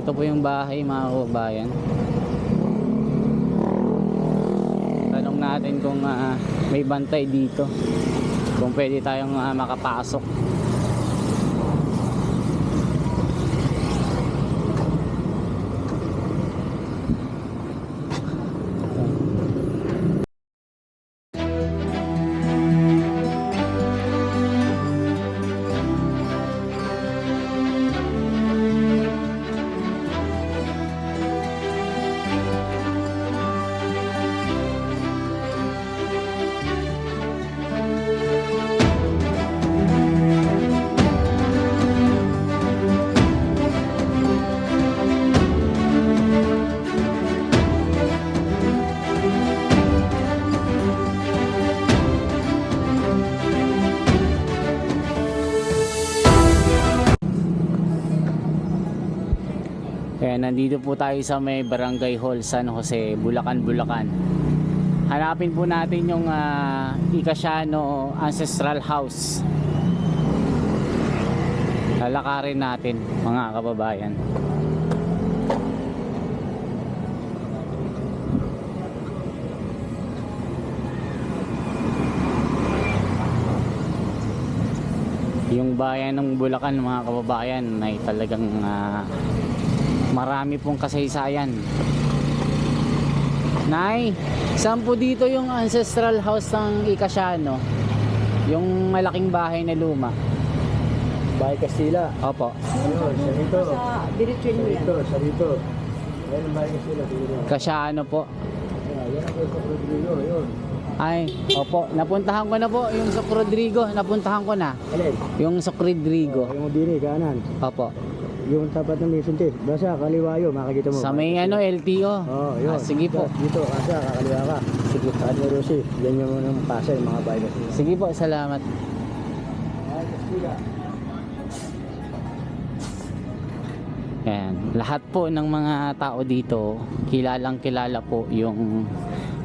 ito po yung bahay mga kababayan. Tanong natin kung may bantay dito, kung pwede tayong makapasok. Kaya nandito po tayo sa may Barangay Hall, San Jose, Bulacan, Bulacan. Hanapin po natin yung Icasiano Ancestral House. Lalakarin natin mga kababayan. Yung bayan ng Bulacan mga kababayan ay talagang marami pong kasaysayan. Nay, saan po dito yung ancestral house ng Icasiano? Yung malaking bahay na luma. Bahay Kastila. Opo. Ayun, sa dito. Sa diretso niyo yan. Sa dito. Ayun ang Bahay Kastila. Icasiano po. Yan ang sa Rodrigo, yun. Ay, opo. Napuntahan ko na po yung Sok Rodrigo. Napuntahan ko na. Alin? Yung Sok Rodrigo. Yung dini, kanan. Opo. Yung tapat ng Misuntis. Basta, kaliwa yun, makikita mo. Sa may LTO. Oo, yun. Sige po. Dito, asa, kakaliwa ka. Sige. Saan mo Rosie? Yan yung unang pasa, yung mga Bahay Kastila. Sige po, salamat. Bahay Kastila. Ayan. Lahat po ng mga tao dito, kilalang kilala po yung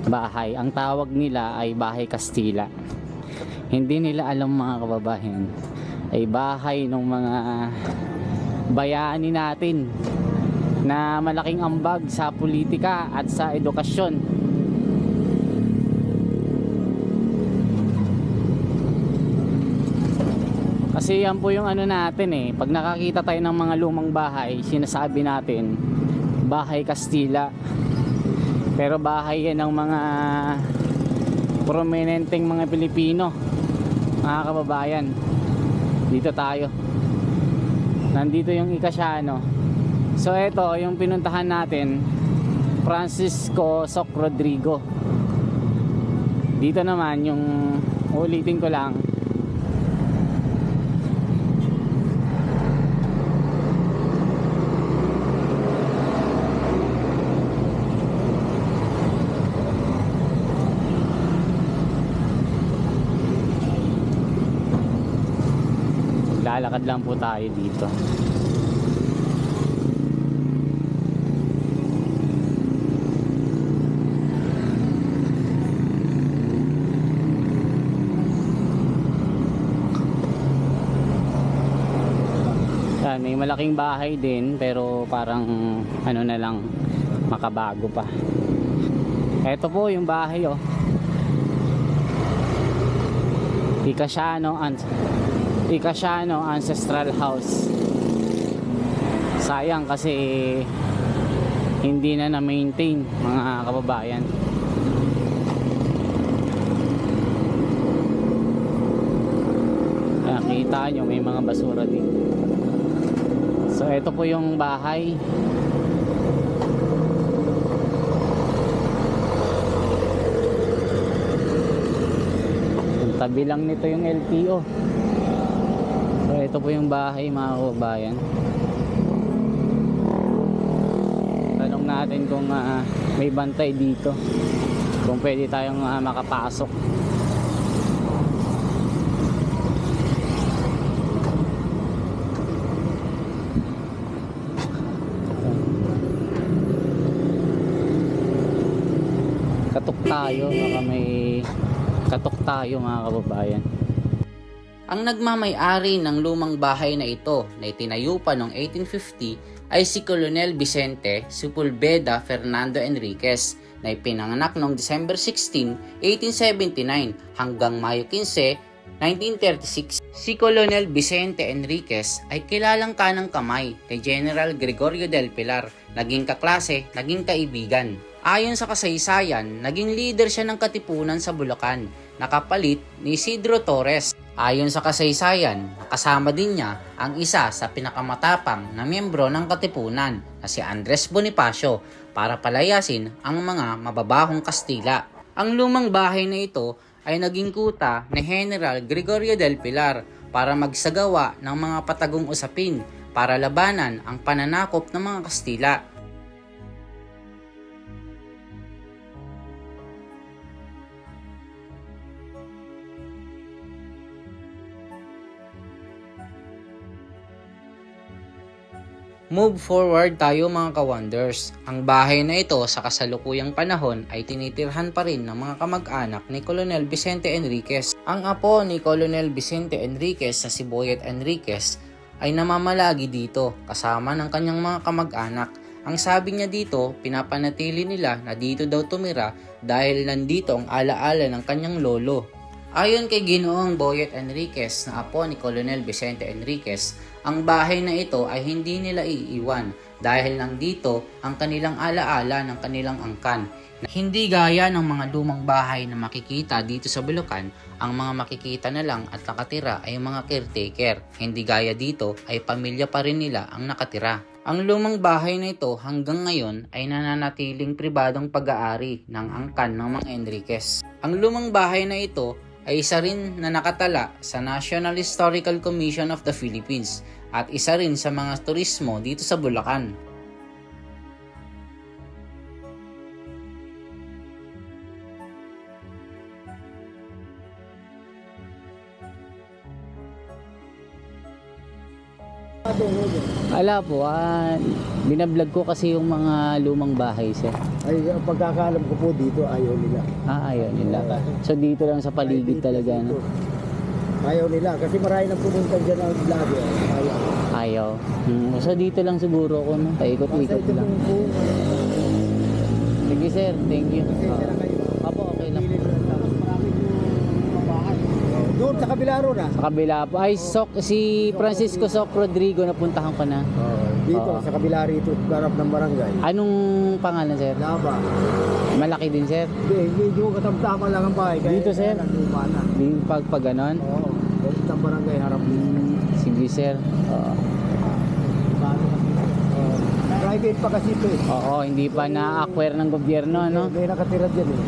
bahay. Ang tawag nila ay Bahay Kastila. Hindi nila alam mga kababayan, ay bahay ng mga bayani natin na malaking ambag sa politika at sa edukasyon. Kasi yan po yung natin pag nakakita tayo ng mga lumang bahay, sinasabi natin Bahay Kastila. Pero bahay yan ng mga prominenteng mga Pilipino mga kababayan. Dito tayo, nandito yung Icasiano. So ito yung pinuntahan natin, Francisco Sok Rodrigo. Dito naman yung ulitin ko lang, lalakad lang po tayo dito. Yan, may malaking bahay din pero parang na lang, makabago pa. Ito po yung bahay Icasiano Ancestral House. Sayang kasi hindi na na-maintain mga kababayan. Nakita nyo may mga basura dito. So ito po yung bahay. Tabi lang nito yung LTO. So ito po yung bahay mga kababayan. Tanong natin kung may bantay dito, kung pwede tayong makapasok. Katok tayo, baka may katok tayo mga kababayan. Ang nagmamay-ari ng lumang bahay na ito na itinayo pa noong 1850 ay si Colonel Vicente Sepulveda Fernando Enriquez na ipinanganak noong December 16, 1879 hanggang Mayo 15, 1936. Si Colonel Vicente Enriquez ay kilalang kanang kamay kay General Gregorio del Pilar, naging kaklase, naging kaibigan. Ayon sa kasaysayan, naging leader siya ng katipunan sa Bulacan, nakapalit ni Isidro Torres. Ayon sa kasaysayan, kasama din niya ang isa sa pinakamatapang na miyembro ng katipunan na si Andres Bonifacio para palayasin ang mga mababahong Kastila. Ang lumang bahay na ito ay naging kuta ni General Gregorio del Pilar para magsagawa ng mga patagong usapin para labanan ang pananakop ng mga Kastila. Move forward tayo mga ka-wonders. Ang bahay na ito sa kasalukuyang panahon ay tinitirhan pa rin ng mga kamag-anak ni Colonel Vicente Enriquez. Ang apo ni Colonel Vicente Enriquez sa si Boyet Enriquez ay namamalagi dito kasama ng kanyang mga kamag-anak. Ang sabi niya dito, pinapanatili nila na dito daw tumira dahil nandito ang alaala ng kanyang lolo. Ayon kay Ginoong Boyet Enriquez na apo ni Colonel Vicente Enriquez, ang bahay na ito ay hindi nila iiwan dahil nandito ang kanilang alaala ng kanilang angkan. Hindi gaya ng mga lumang bahay na makikita dito sa Bulacan, ang mga makikita na lang at nakatira ay mga caretaker. Hindi gaya dito ay pamilya pa rin nila ang nakatira. Ang lumang bahay na ito hanggang ngayon ay nananatiling pribadong pag-aari ng angkan ng mga Enriquez. Ang lumang bahay na ito ay isa rin na nakatala sa National Historical Commission of the Philippines at isa rin sa mga turismo dito sa Bulacan. Ala po, binablog ko kasi yung mga lumang bahay, sir. Ay, ang pagkakaalam ko po dito, ayaw nila. Ayaw nila. So dito lang sa paligid talaga, no? Ayaw nila, kasi marami nang pumunta dyan ang vlog. Ayaw. So dito lang siguro ako, no? Paikot-ikot lang. Sige, sir. Thank you. Apo, okay lang. Doon sa kabila ron Sa kabila po. Ay, si Francisco Soc Rodrigo, napuntahan ko na. Dito, sa kabila rito, garap ng barangay. Anong pangalan, sir? Laba. Malaki din, sir? Hindi, medyo katamtama lang ang bahay. Dito, sir? Luma na. Di pag ganon? Oo, dito sa barangay harap. Sige, sir. Private pa kasi ito eh. Oo, hindi pa na-acquire ng gobyerno, no? May nakatira dyan eh.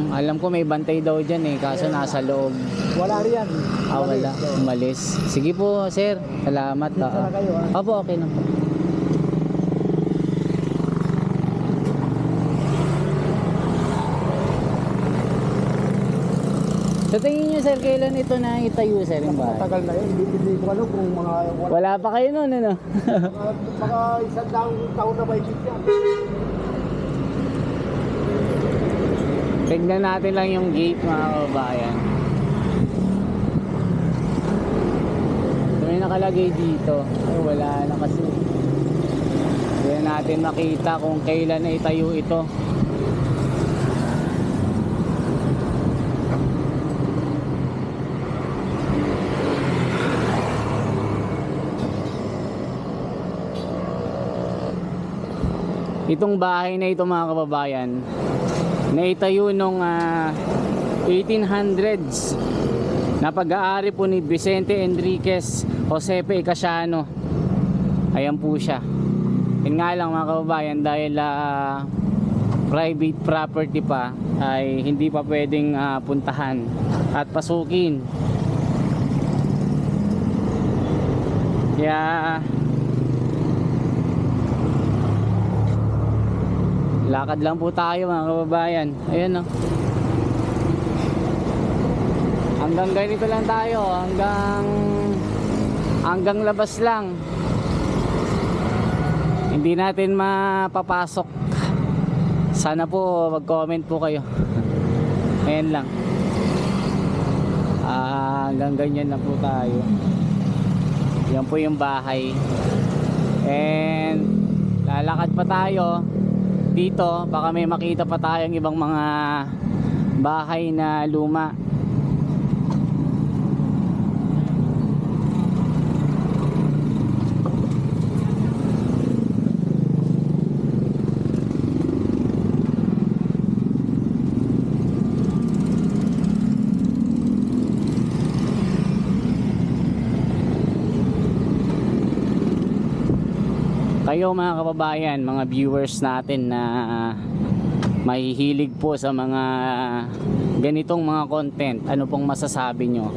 Alam ko may bantay daw dyan eh, kaso nasa loob. Wala riyan. Wala. Umalis. Sige po, sir. Salamat. Sana kayo, Opo, okay na po. Sa tingin nyo, sir, kailan ito na itayo, sir, yung bahay? Matagal na yun. Hindi ko alam kung mga... Wala pa kayo nun, ano? Mga isang taon na may yan. Tignan natin lang yung gate, mga kababayan. May nakalagay dito. Ay, wala na kasi. Hindi natin makita kung kailan na itayo ito. Itong bahay na ito, mga kababayan, naitayo nung 1800s na pag-aari po ni Vicente Enriquez Josepe Casiano. Ayan po siya. Yun nga lang, mga kababayan, dahil private property pa ay hindi pa pwedeng puntahan at pasukin. Kaya lakad lang po tayo, mga kababayan. Ayan, no. Hanggang ganito lang tayo, hanggang labas lang. Hindi natin mapapasok. Sana po mag-comment po kayo. Ayan lang. Hanggang ganyan na po tayo. Yan po yung bahay. And lalakad pa tayo dito, baka may makita pa tayong ibang mga bahay na luma. Kayo mga kababayan, mga viewers natin na mahihilig po sa mga ganitong mga content, ano pong masasabi nyo?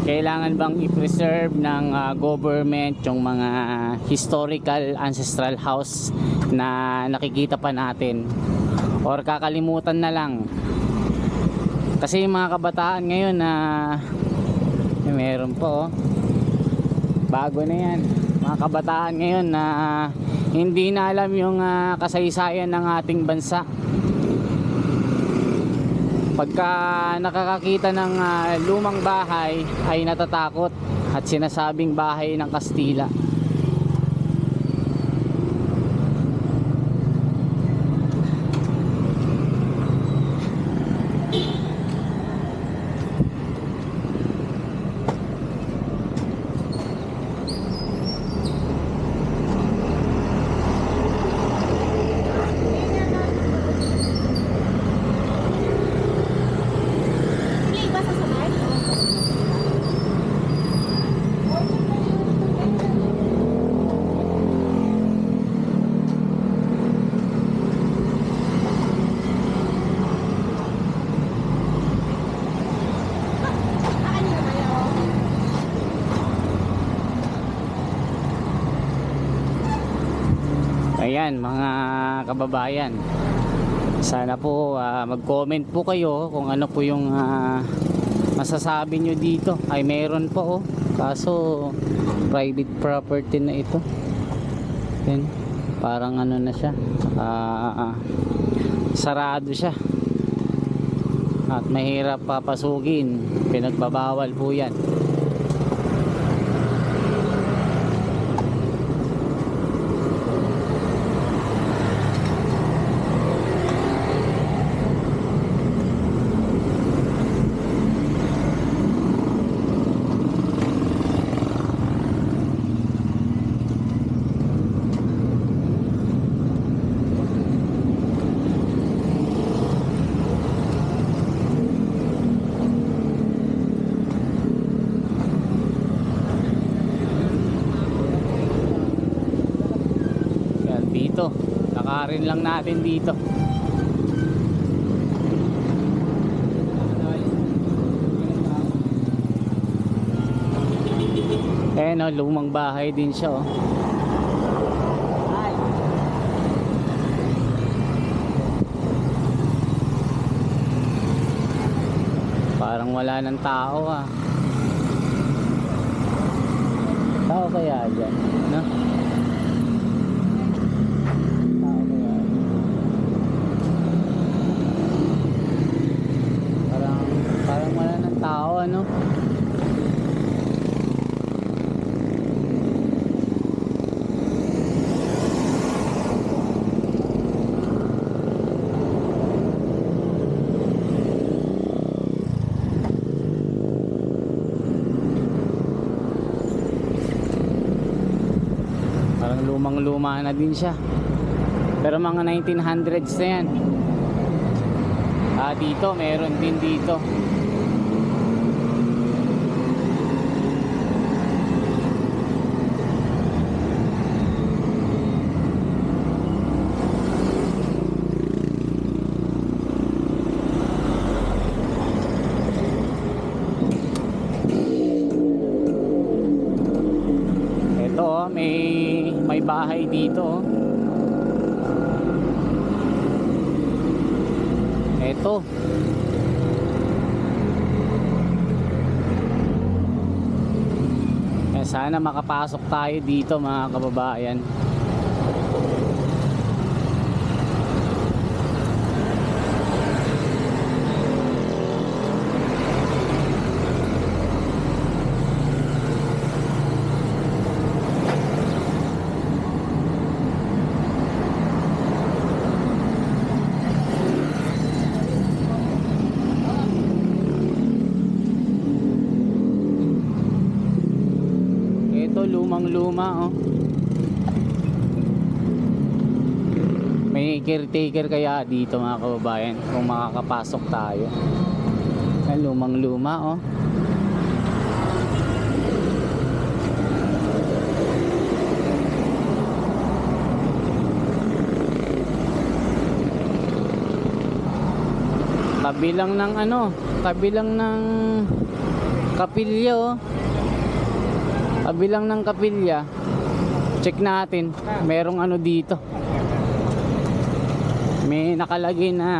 Kailangan bang i-preserve ng government yung mga historical ancestral house na nakikita pa natin, or kakalimutan na lang? Kasi yung mga kabataan ngayon na meron po, bago na yan, mga kabataan ngayon na hindi na alam yung kasaysayan ng ating bansa. Pagka nakakakita ng lumang bahay ay natatakot at sinasabing bahay ng Kastila. Ayan mga kababayan, sana po mag-comment po kayo kung ano po yung masasabi nyo dito. Ay meron po kaso private property na ito. Yan, parang ano na siya, sarado siya at mahirap papasukin, pinagbabawal po yan. Dito, lakarin lang natin dito. Lumang bahay din siya Parang wala ng tao Tao kaya dyan, no? Parang wala ng tao, ano? Parang lumang-luma na din siya. Pero mga 1900s na yan. Dito, meron din dito. Ito, may bahay dito. Ito. Sana makapasok tayo dito mga kababayan. lumang luma, oh. May caretaker kaya dito mga kababayan kung makakapasok tayo. Ay, lumang luma, oh. Kabilang ng ano, kabilang ng kapilya, oh. Kabilang ng kapilya. Check natin, merong ano dito. May nakalagay na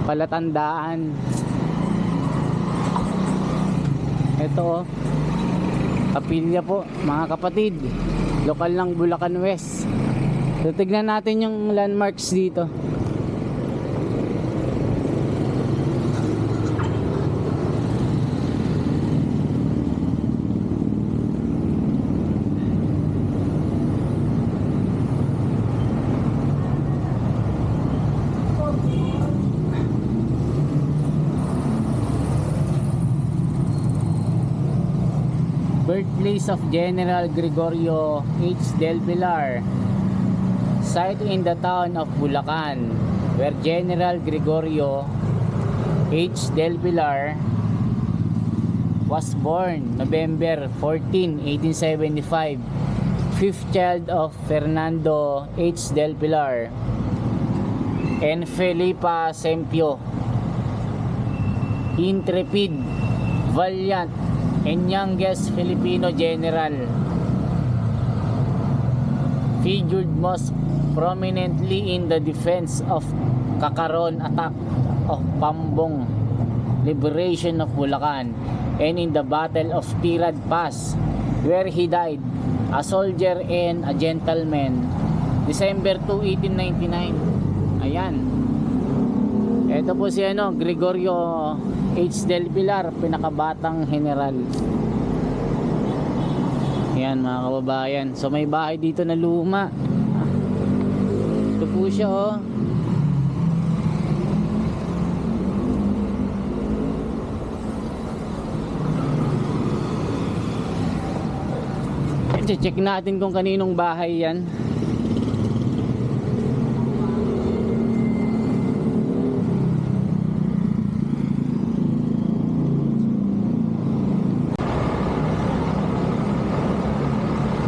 palatandaan. Ito, oh. Kapilya po, mga kapatid. Lokal ng Bulacan West. So, tignan natin yung landmarks dito. Birthplace of General Gregorio H. Del Pilar, site in the town of Bulacan, where General Gregorio H. Del Pilar was born November 14, 1875, fifth child of Fernando H. Del Pilar and Felipa Sempio, intrepid, valiant, and youngest Filipino general, figured most prominently in the defense of Kakaron attack of Pambong, liberation of Bulacan, and in the Battle of Tirad Pass, where he died a soldier and a gentleman, December 2, 1899. Ayan. Ito po si ano, Gregorio H. Del Pilar, pinakabatang general. Ayan mga kababayan. So may bahay dito na luma. Ito po siya, oh. Check natin kung kaninong bahay yan.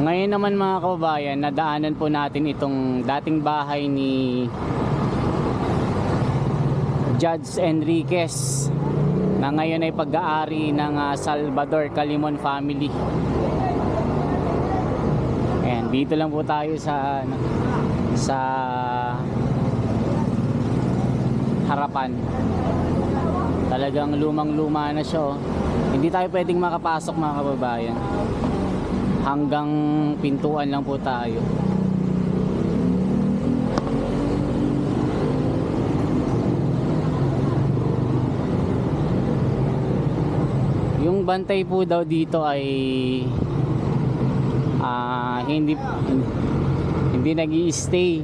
Ngayon naman mga kababayan, nadaanan po natin itong dating bahay ni Judge Enriquez na ngayon ay pag-aari ng Salvador Calimon family. Ayan, dito lang po tayo sa harapan. Talagang lumang-luma na siya, oh. Hindi tayo pwedeng makapasok mga kababayan. Hanggang pintuan lang po tayo. Yung bantay po daw dito ay hindi nag-i-stay.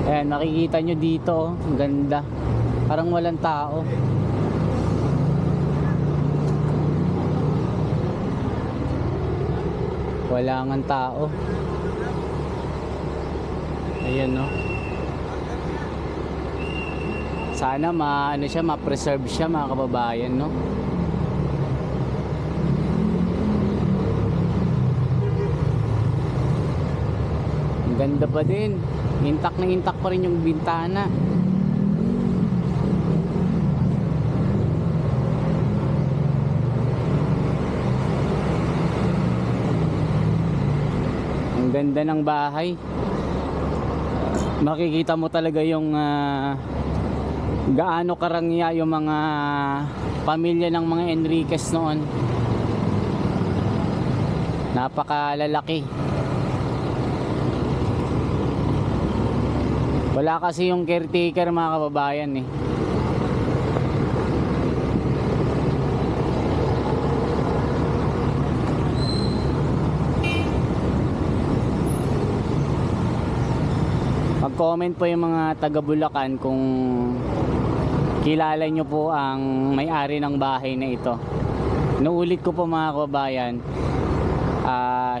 Ayan, nakikita nyo dito, ang ganda. Parang walang tao. Wala ngang tao. Ayan, no. Sana ma-preserve siya mga kababayan, no. Ang ganda pa din. Intact na intact pa rin yung bintana. Ganda ng bahay. Makikita mo talaga yung gaano karangya yung mga pamilya ng mga Enriquez noon. Napakalalaki. Wala kasi yung caretaker mga kababayan, eh. Mag-comment po yung mga taga Bulacan kung kilala nyo po ang may-ari ng bahay na ito. Inuulit ko po mga kababayan,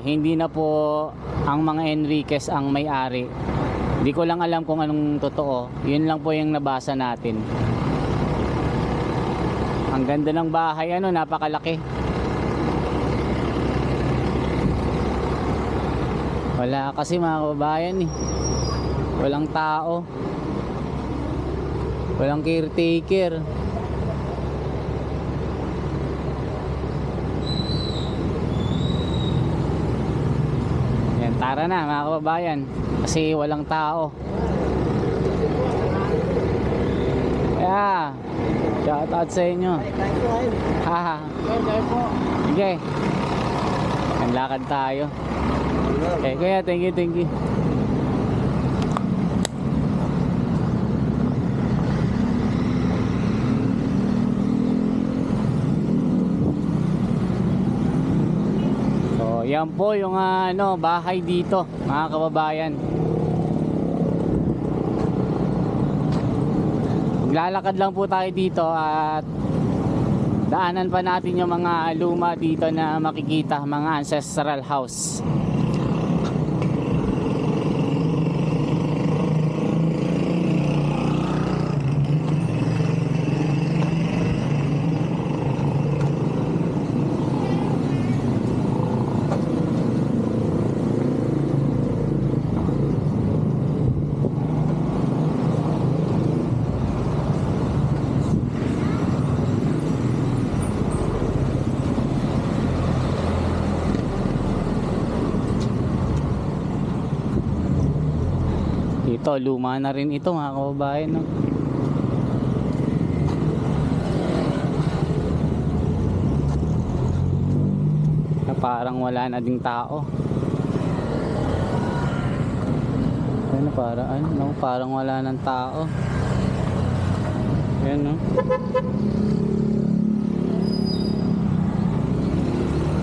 Hindi na po ang mga Enriquez ang may-ari. Hindi ko lang alam kung anong totoo. Yun lang po yung nabasa natin. Ang ganda ng bahay, ano, napakalaki. Wala kasi mga kababayan eh. Walang tao. Walang caretaker. Yan, tara na mga kababayan. Kasi walang tao. Kaya, shout out sa inyo. Haha. Sige. Ang lakad tayo. Okay, kuya, thank you, thank you. So, yan po yung bahay dito, mga kababayan. Maglalakad lang po tayo dito at daanan pa natin yung mga luma dito na makikita, mga ancestral house. Ito, luma na rin ito mga kababayan, no? Parang wala na ding tao. Ano, parang wala ng tao. Ayan, no?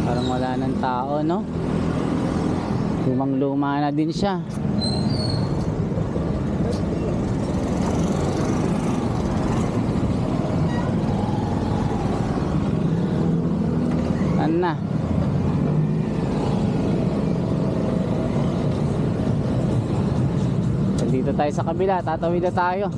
Parang wala ng tao, no? Lumang-luma na din siya. Na. Dito tayo sa kabila, tatawid na tayo.